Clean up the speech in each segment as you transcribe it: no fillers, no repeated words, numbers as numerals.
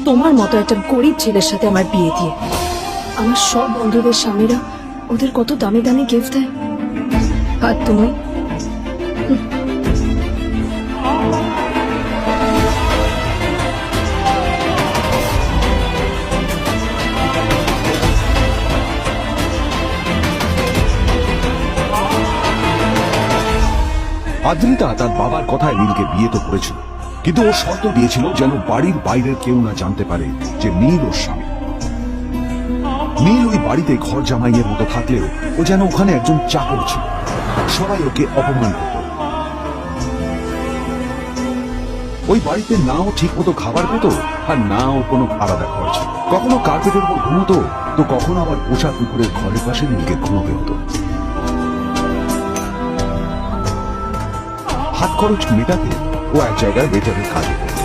তোমার মতো একটা গরিব ছেলের সাথে আমার বিয়ে দিয়ে। আমার সব বন্ধুদের স্বামীরা ওদের কত দামি দামি গিফট দেয়, আর তুমি আদ্রিতা তার বাবার কথায় নীলকে বিয়ে তো করেছিল, কিন্তু ও শর্ত দিয়েছিল যেন বাড়ির বাইরের কেউ না জানতে পারে যে নীল ওর স্বামী। নীল ওই বাড়িতে ঘর জামাইয়ের মতো থাকলেও ও যেন ওখানে একজন চাকর ছিল। সবাই ওকে অপমান করত। ওই বাড়িতে না ও ঠিক মতো খাবার পেত, আর না ও কোনো আলাদা ঘর ছিল। কখনো কার্পেটের উপর ঘুমতো, তো কখনো আবার পোষা কুকুরের ঘরের পাশে নীলকে ঘুমোতে হতো। হাত খরচ মেটাতে ও এক জায়গায় ওয়েটারের কাজে করত।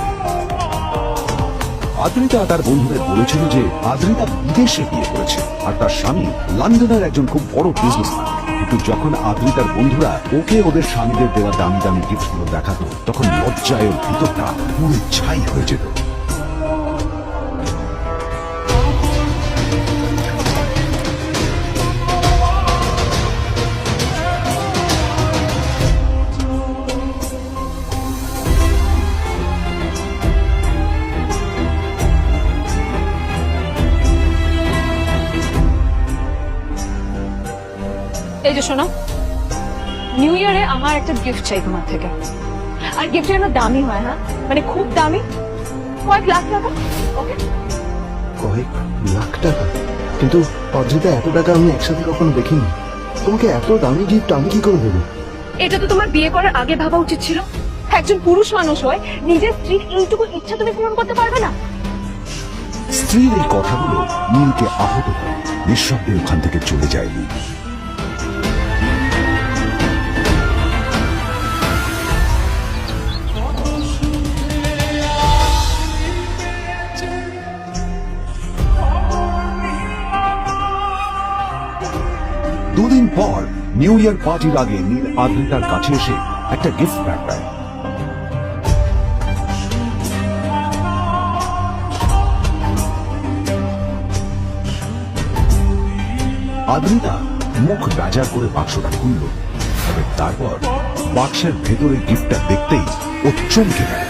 আদ্রিতা তার বন্ধুদের বলেছিল যে আদ্রিতা বিদেশে বিয়ে করেছে আর তার স্বামী লন্ডনের একজন খুব বড় বিজনেসম্যান। কিন্তু যখন আদ্রিতার বন্ধুরা ওকে ওদের স্বামীদের দেওয়া দামি দামি গিফটগুলো দেখাতো, তখন লজ্জায় ওর ভিতরটা পুরো ছাই হয়ে যেত। এই যে শোনো, নিউ ইয়ারে আমার একটা গিফট চাই তোমার থেকে। আর গিফট যেন দামি হয়, হ্যাঁ, মানে খুব দামি, কয়েক লাখ টাকা। ওকে? কয়েক লাখ টাকা? কিন্তু অদ্রিতা, এত টাকা আমি একসাথে কখনো দেখিনি। তোমাকে এত দামি গিফট আমি কি করে দেবো? এটা তো তোমার বিয়ে করার আগে ভাবা উচিত ছিল। একজন পুরুষ মানুষ হয়, নিজের স্ত্রীর এইটুকু ইচ্ছা তুমি পূরণ করতে পারবে না? স্ত্রীর এই কথাগুলো নীলকে আহত করে নিঃশব্দে ওখান থেকে চলে যায় নীল। দুদিন পর নিউ ইয়ার পার্টির আগে নীল আদ্রিতার কাছে এসে একটা গিফট ব্যাগ দেয়। আদ্রিতা মুখ রাজা করে বাক্সটা খুলল, তবে তারপর বাক্সের ভেতরে গিফটটা দেখতেই ও চমকে গেল।